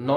9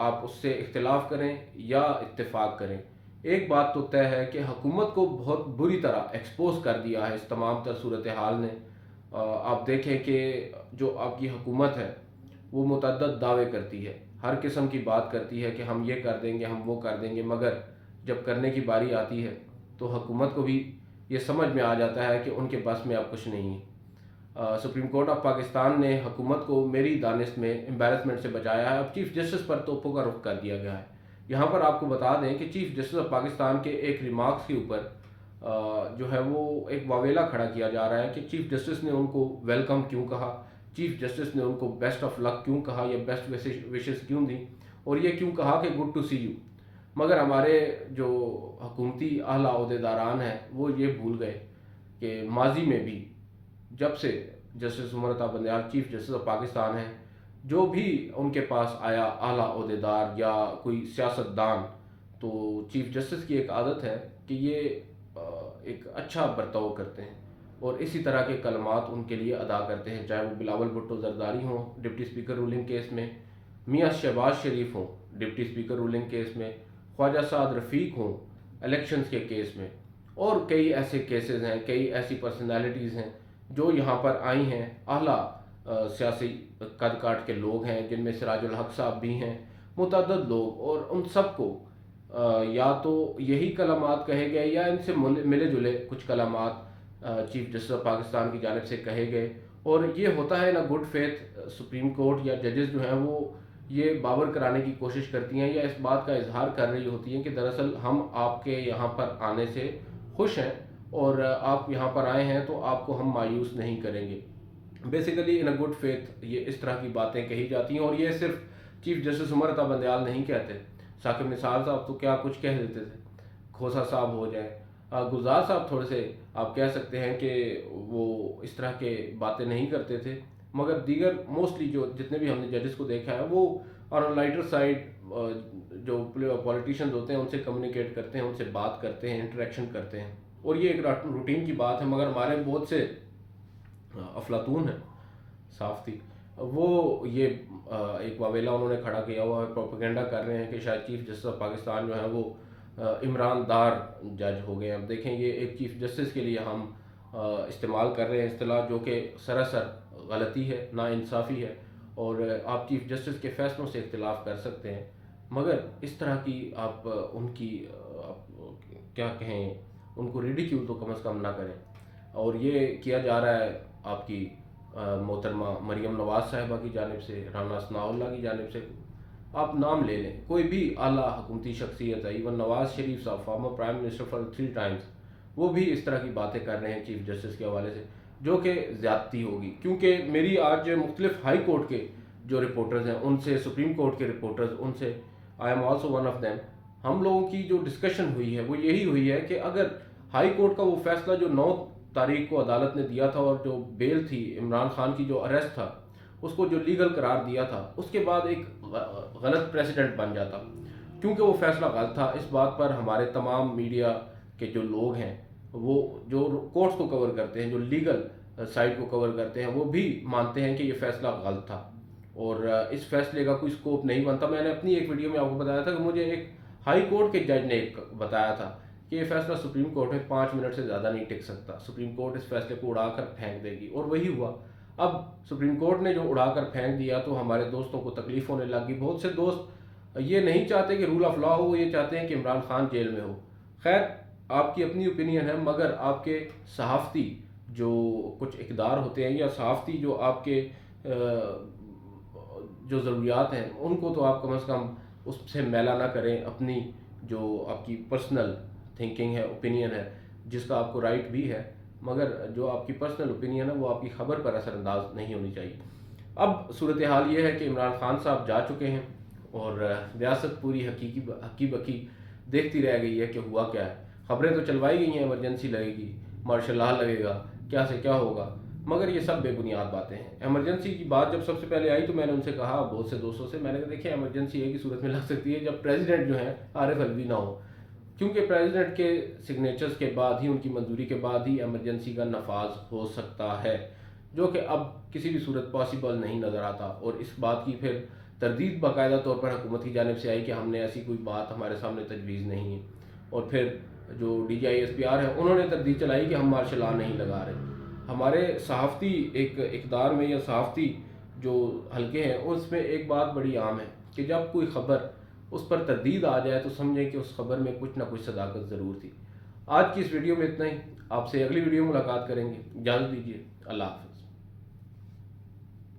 آپ اس سے اختلاف کریں یا اتفاق کریں، ایک بات تو طے ہے کہ حکومت کو بہت بری طرح ایکسپوز کر دیا ہے اس تمام تر صورتحال نے۔ آپ دیکھیں کہ جو آپ کی حکومت ہے وہ متعدد دعوے کرتی ہے، ہر قسم کی بات کرتی ہے کہ ہم یہ کر دیں گے، ہم وہ کر دیں گے، مگر جب کرنے کی باری آتی ہے تو حکومت کو بھی یہ سمجھ میں آ جاتا ہے کہ ان کے بس میں اب کچھ نہیں ہے۔ سپریم کورٹ آف پاکستان نے حکومت کو میری دانست میں امبیرسمنٹ سے بچایا ہے۔ اب چیف جسٹس پر توپوں کا رخ کر دیا گیا ہے۔ یہاں پر آپ کو بتا دیں کہ چیف جسٹس آف پاکستان کے ایک ریمارکس کے اوپر جو ہے وہ ایک واویلا کھڑا کیا جا رہا ہے کہ چیف جسٹس نے ان کو ویلکم کیوں کہا، چیف جسٹس نے ان کو بیسٹ آف لک کیوں کہا یا بیسٹ وشز کیوں دی، اور یہ کیوں کہا کہ گڈ ٹو سی یو۔ مگر ہمارے جو حکومتی اعلیٰ عہدیداران ہیں وہ یہ بھول گئے کہ ماضی میں بھی جب سے justice Umar Ata Bandial chief justice of Pakistan ہیں، جو بھی ان کے پاس آیا اعلیٰ عہدیدار یا کوئی سیاست دان، تو چیف جسٹس کی ایک عادت ہے کہ یہ ایک اچھا برتاؤ کرتے ہیں اور اسی طرح کے کلمات ان کے لیے ادا کرتے ہیں، چاہے وہ بلاول بھٹو زرداری ہوں ڈپٹی اسپیکر رولنگ کیس میں، میاں شہباز شریف ہوں ڈپٹی اسپیکر رولنگ کیس میں، خواجہ سعد رفیق ہوں الیکشنز کے کیس میں، اور کئی ایسے کیسز ہیں، کئی ایسی پرسنالٹیز ہیں جو یہاں پر آئی ہیں، اعلیٰ سیاسی قد کاٹ کے لوگ ہیں، جن میں سراج الحق صاحب بھی ہیں، متعدد لوگ، اور ان سب کو یا تو یہی کلمات کہے گئے یا ان سے ملے جلے کچھ کلمات چیف جسٹس آف پاکستان کی جانب سے کہے گئے، اور یہ ہوتا ہے نا گڈ فیتھ۔ سپریم کورٹ یا ججز جو ہیں وہ یہ باور کرانے کی کوشش کرتی ہیں یا اس بات کا اظہار کر رہی ہوتی ہیں کہ دراصل ہم آپ کے یہاں پر آنے سے خوش ہیں اور آپ یہاں پر آئے ہیں تو آپ کو ہم مایوس نہیں کریں گے۔ Basically in a good faith یہ اس طرح کی باتیں کہی جاتی ہیں، اور یہ صرف چیف جسٹس عمر عطا بندیال نہیں کہتے، ثاقب نثار صاحب تو کیا کچھ کہہ دیتے تھے، کھوسا صاحب ہو جائیں، گلزار صاحب تھوڑے سے آپ کہہ سکتے ہیں کہ وہ اس طرح کے باتیں نہیں کرتے تھے، مگر دیگر موسٹلی جو جتنے بھی ہم نے ججز کو دیکھا ہے وہ آن لائٹر سائڈ جو پولیٹیشینز ہوتے ہیں ان سے کمیونیکیٹ کرتے ہیں، ان سے بات کرتے ہیں، انٹریکشن کرتے ہیں، اور یہ ایک روٹین کی بات ہے۔ مگر ہمارے بہت سے افلاطون ہیں صاف تھی، وہ یہ ایک واویلا انہوں نے کھڑا کیا ہوا ہے، پروپیگنڈا کر رہے ہیں کہ شاید چیف جسٹس آف پاکستان جو ہے وہ عمران دار جج ہو گئے ہیں۔ اب دیکھیں یہ ایک چیف جسٹس کے لیے ہم استعمال کر رہے ہیں اصطلاح جو کہ سراسر غلطی ہے، نا انصافی ہے، اور آپ چیف جسٹس کے فیصلوں سے اختلاف کر سکتے ہیں، مگر اس طرح کی آپ ان کی کیا کہیں ان کو ریڈیکیول تو کم از کم نہ کریں۔ اور یہ کیا جا رہا ہے آپ کی محترمہ مریم نواز صاحبہ کی جانب سے، رانا ثناء اللہ کی جانب سے، آپ نام لے لیں، کوئی بھی اعلیٰ حکومتی شخصیت ہے، ایون نواز شریف صاحب former prime minister for 3 Times, وہ بھی اس طرح کی باتیں کر رہے ہیں چیف جسٹس کے حوالے سے، جو کہ زیادتی ہوگی۔ کیونکہ میری آج مختلف ہائی کورٹ کے جو رپورٹرز ہیں ان سے، سپریم کورٹ کے رپورٹرز ان سے، I am also one of them, ہم لوگوں کی جو ڈسکشن ہوئی ہے وہ یہی ہوئی ہے کہ اگر ہائی کورٹ کا وہ فیصلہ جو 9 تاریخ کو عدالت نے دیا تھا، اور جو بیل تھی عمران خان کی، جو اریسٹ تھا، اس کو جو لیگل قرار دیا تھا، اس کے بعد ایک غلط پریسیڈنٹ بن جاتا، کیونکہ وہ فیصلہ غلط تھا۔ اس بات پر ہمارے تمام میڈیا کے جو لوگ ہیں، وہ جو کورٹس کو کور کرتے ہیں، جو لیگل سائڈ کو کور کرتے ہیں، وہ بھی مانتے ہیں کہ یہ فیصلہ غلط تھا اور اس فیصلے کا کوئی سکوپ نہیں بنتا۔ میں نے اپنی ایک ویڈیو میں آپ کو بتایا تھا کہ مجھے ایک ہائی کورٹ کے جج نے ایک بتایا تھا کہ یہ فیصلہ سپریم کورٹ میں 5 منٹ سے زیادہ نہیں ٹک سکتا، سپریم کورٹ اس فیصلے کو اڑا کر پھینک دے گی، اور وہی ہوا۔ اب سپریم کورٹ نے جو اڑا کر پھینک دیا تو ہمارے دوستوں کو تکلیف ہونے لگ گئی۔ بہت سے دوست یہ نہیں چاہتے کہ رول آف لا ہو، یہ چاہتے ہیں کہ عمران خان جیل میں ہو۔ خیر آپ کی اپنی اوپینین ہے، مگر آپ کے صحافتی جو کچھ اقدار ہوتے ہیں یا صحافتی جو آپ کے جو ضروریات ہیں ان کو تو آپ کم از کم اس سے میلا نہ کریں، اپنی جو آپ کی پرسنل تھنکنگ ہے، اوپینین ہے، جس کا آپ کو رائٹ بھی ہے، مگر جو آپ کی پرسنل اوپینین ہے وہ آپ کی خبر پر اثر انداز نہیں ہونی چاہیے۔ اب صورتحال یہ ہے کہ عمران خان صاحب جا چکے ہیں اور ریاست پوری حقی بکی دیکھتی رہ گئی ہے کہ ہوا کیا ہے۔ خبریں تو چلوائی گئی ہیں، ایمرجنسی لگے گی، مارشل لا لگے گا، کیا سے کیا ہوگا، مگر یہ سب بے بنیاد باتیں ہیں۔ ایمرجنسی کی بات جب سب سے پہلے آئی تو میں نے ان سے کہا، بہت سے دوستوں سے، میں نے کہا دیکھیں ایمرجنسی ایک ہی صورت میں لگ سکتی ہے جب پریزیڈنٹ جو ہیں عارف الوی نہ ہو، کیونکہ پریزیڈنٹ کے سگنیچرز کے بعد ہی، ان کی منظوری کے بعد ہی ایمرجنسی کا نفاذ ہو سکتا ہے، جو کہ اب کسی بھی صورت پاسبل نہیں نظر آتا۔ اور اس بات کی پھر تردید باقاعدہ طور پر حکومت کی جانب سے آئی کہ ہم نے ایسی کوئی بات ہمارے سامنے تجویز نہیں ہے، اور پھر جو DGI/SPR ہے انہوں نے تردید چلائی کہ ہم مارشل لا نہیں لگا رہے۔ ہمارے صحافتی ایک اقدار میں یا صحافتی جو حلقے ہیں اس میں ایک بات بڑی عام ہے کہ جب کوئی خبر اس پر تردید آ جائے تو سمجھیں کہ اس خبر میں کچھ نہ کچھ صداقت ضرور تھی۔ آج کی اس ویڈیو میں اتنا ہی، آپ سے اگلی ویڈیو میں ملاقات کریں گے، اجازت دیجیے، اللہ حافظ۔